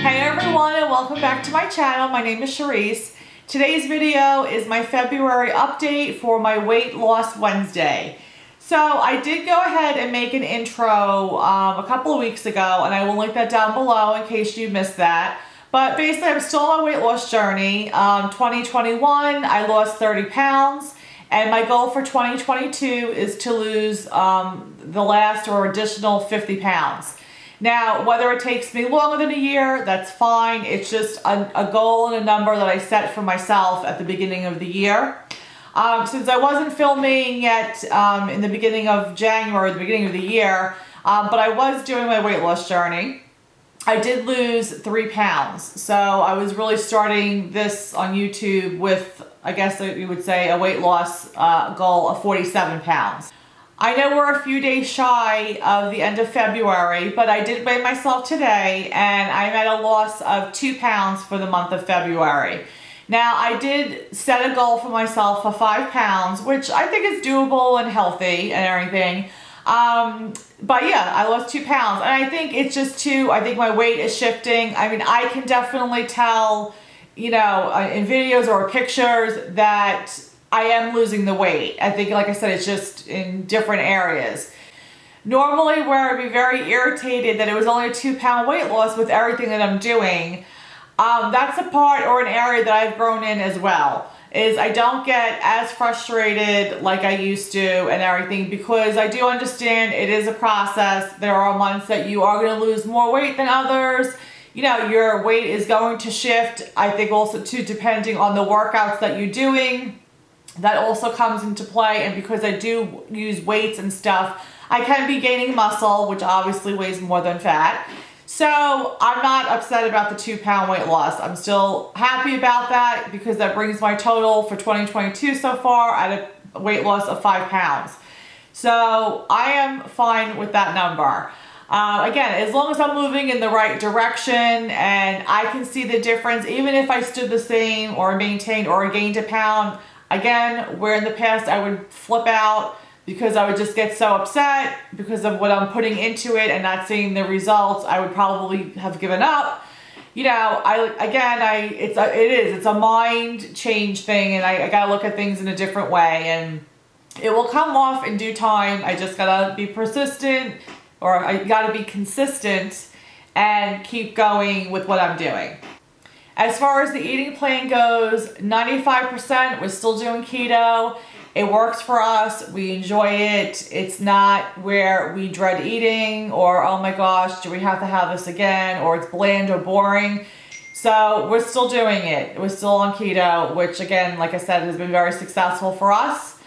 Hey everyone, and welcome back to my channel. My name is Cherise. Today's video is my February update for my Weight Loss Wednesday. So I did go ahead and make an intro a couple of weeks ago, and I will link that down below in case you missed that. But basically, I'm still on a weight loss journey. 2021, I lost 30 pounds, and my goal for 2022 is to lose the last or additional 50 pounds. Now, whether it takes me longer than a year, that's fine. It's just a goal and a number that I set for myself at the beginning of the year. Since I wasn't filming yet in the beginning of January, the beginning of the year, but I was doing my weight loss journey, I did lose 3 pounds. So I was really starting this on YouTube with, I guess you would say, a weight loss goal of 47 pounds. I know we're a few days shy of the end of February, but I did weigh myself today and I'm at a loss of 2 pounds for the month of February. Now, I did set a goal for myself of 5 pounds, which I think is doable and healthy and everything. But yeah, I lost 2 pounds, and I think it's just I think my weight is shifting. I mean, I can definitely tell, you know, in videos or pictures that I am losing the weight. I think, like I said, it's just in different areas. Normally, where I'd be very irritated that it was only a 2 pound weight loss with everything that I'm doing, that's a part or an area that I've grown in as well. Is I don't get as frustrated like I used to and everything, because I do understand it is a process. There are months that you are going to lose more weight than others. You know, your weight is going to shift. I think also too, depending on the workouts that you're doing, that also comes into play. And because I do use weights and stuff, I can be gaining muscle, which obviously weighs more than fat. So I'm not upset about the 2 pound weight loss. I'm still happy about that because that brings my total for 2022 so far at a weight loss of 5 pounds. So I am fine with that number. Again, as long as I'm moving in the right direction and I can see the difference, even if I stood the same or maintained or gained a pound, again, where in the past I would flip out because I would just get so upset because of what I'm putting into it and not seeing the results, I would probably have given up. You know, it's a mind change thing, and I gotta look at things in a different way, and it will come off in due time. I just gotta be persistent, or I gotta be consistent and keep going with what I'm doing. As far as the eating plan goes, 95% we're still doing keto. It works for us. We enjoy it. It's not where we dread eating or, oh my gosh, do we have to have this again? Or it's bland or boring. So we're still doing it. We're still on keto, which again, like I said, has been very successful for us.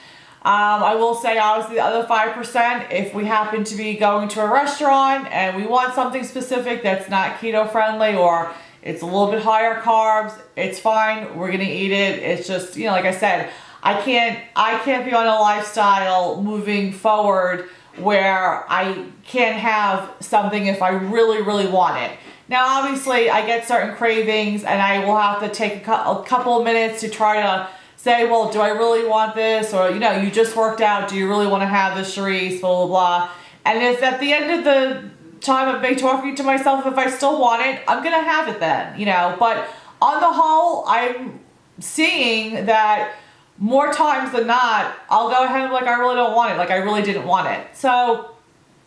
I will say, obviously, the other 5%, if we happen to be going to a restaurant and we want something specific that's not keto friendly or it's a little bit higher carbs, it's fine. We're going to eat it. It's just, you know, like I said, I can't be on a lifestyle moving forward where I can't have something if I really, really want it. Now, obviously, I get certain cravings and I will have to take a couple of minutes to try to say, well, do I really want this? Or, you know, you just worked out. Do you really want to have this, Cherise? Blah, blah, blah. And if at the end of the time of me talking to myself, if I still want it, I'm going to have it then, you know. But on the whole, I'm seeing that more times than not, I'll go ahead and be like, I really don't want it. Like, I really didn't want it. So,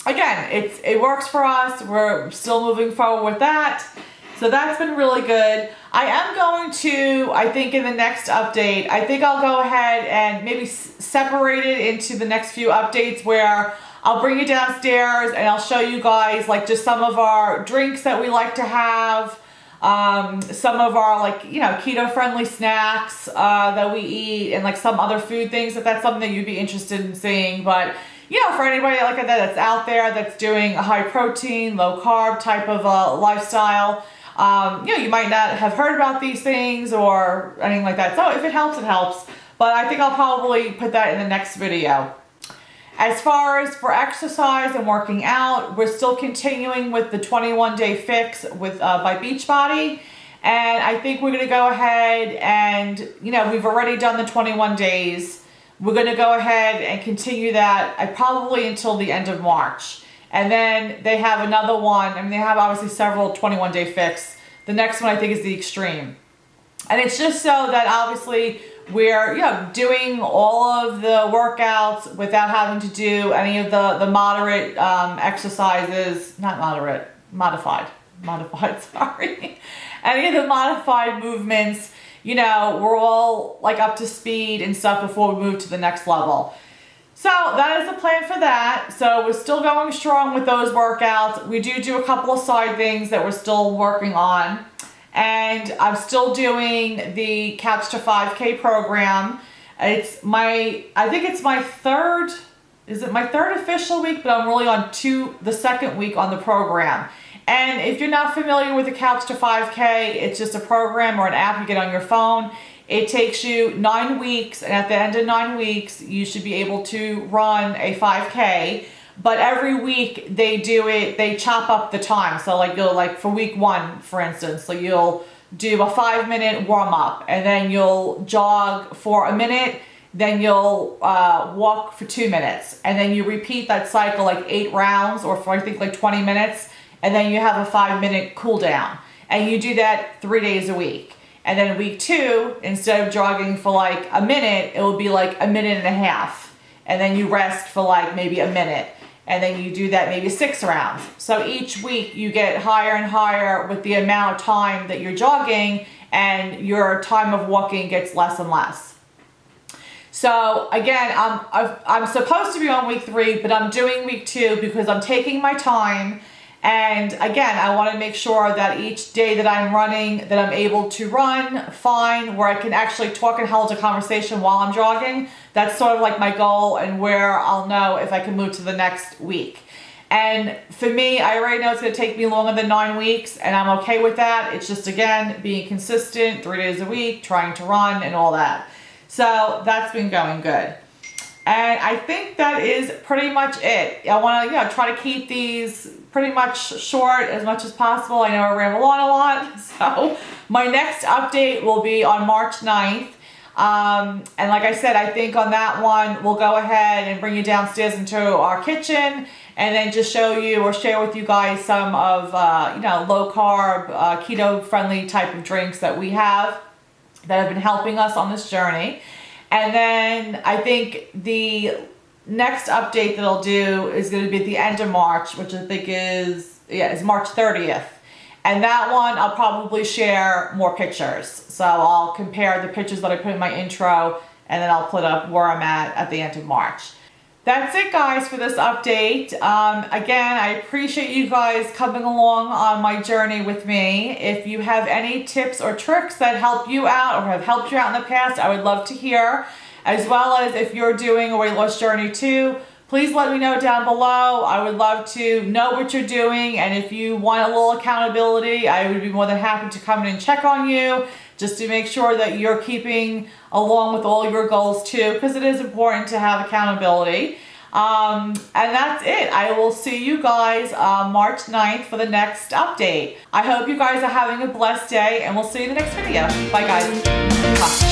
again, it works for us. We're still moving forward with that. So that's been really good. I am going to, I think in the next update, I think I'll go ahead and maybe separate it into the next few updates where I'll bring you downstairs and I'll show you guys like just some of our drinks that we like to have. Some of our, like, you know, keto friendly snacks that we eat, and like some other food things, if that's something that you'd be interested in seeing. But, you know, for anybody like that that's out there that's doing a high protein, low carb type of lifestyle, you know, you might not have heard about these things or anything like that. So if it helps, it helps. But I think I'll probably put that in the next video. As far as for exercise and working out, we're still continuing with the 21-day fix with by Beachbody. And I think we're going to go ahead and, you know, we've already done the 21 days. We're going to go ahead and continue that probably until the end of March. And then they have another one. I mean, they have obviously several 21-day fix The next one I think is the extreme. And it's just so that obviously we're doing all of the workouts without having to do any of the moderate exercises, not moderate, modified, sorry. Any of the modified movements, we're all like up to speed and stuff before we move to the next level. So that is the plan for that. So we're still going strong with those workouts. We do a couple of side things that we're still working on. And I'm still doing the Couch to 5K program. I think it's my third official week, but I'm really on the second week on the program. And if you're not familiar with the Couch to 5K, it's just a program or an app you get on your phone. It takes you 9 weeks, and at the end of 9 weeks, you should be able to run a 5K. But every week they chop up the time. So like for week 1, for instance, so you'll do a 5-minute warm up, and then you'll jog for a minute, then you'll walk for 2 minutes, and then you repeat that cycle like 8 rounds, or for I think like 20 minutes, and then you have a 5-minute cool down. And you do that 3 days a week. And then week 2, instead of jogging for like a minute, it will be like a minute and a half. And then you rest for like maybe a minute. And then you do that maybe 6 rounds. So each week you get higher and higher with the amount of time that you're jogging, and your time of walking gets less and less. So again, I'm supposed to be on week 3, but I'm doing week 2 because I'm taking my time. And again, I want to make sure that each day that I'm running, that I'm able to run fine, where I can actually talk and hold a conversation while I'm jogging. That's sort of like my goal, and where I'll know if I can move to the next week. And for me, I already know it's going to take me longer than 9 weeks, and I'm okay with that. It's just, again, being consistent, 3 days a week, trying to run and all that. So that's been going good. And I think that is pretty much it. I want to try to keep these pretty much short as much as possible. I know I ramble on a lot. So my next update will be on March 9th. And like I said, I think on that one, we'll go ahead and bring you downstairs into our kitchen, and then just show you or share with you guys some of, low carb, keto friendly type of drinks that we have that have been helping us on this journey. And then I think the next update that I'll do is going to be at the end of March, which I think is March 30th. And that one, I'll probably share more pictures. So I'll compare the pictures that I put in my intro, and then I'll put up where I'm at the end of March. That's it, guys, for this update. Again, I appreciate you guys coming along on my journey with me. If you have any tips or tricks that help you out or have helped you out in the past, I would love to hear. As well as if you're doing a weight loss journey too, please let me know down below. I would love to know what you're doing, and if you want a little accountability, I would be more than happy to come in and check on you, just to make sure that you're keeping along with all your goals too, because it is important to have accountability. And that's it. I will see you guys March 9th for the next update. I hope you guys are having a blessed day, and we'll see you in the next video. Bye, guys.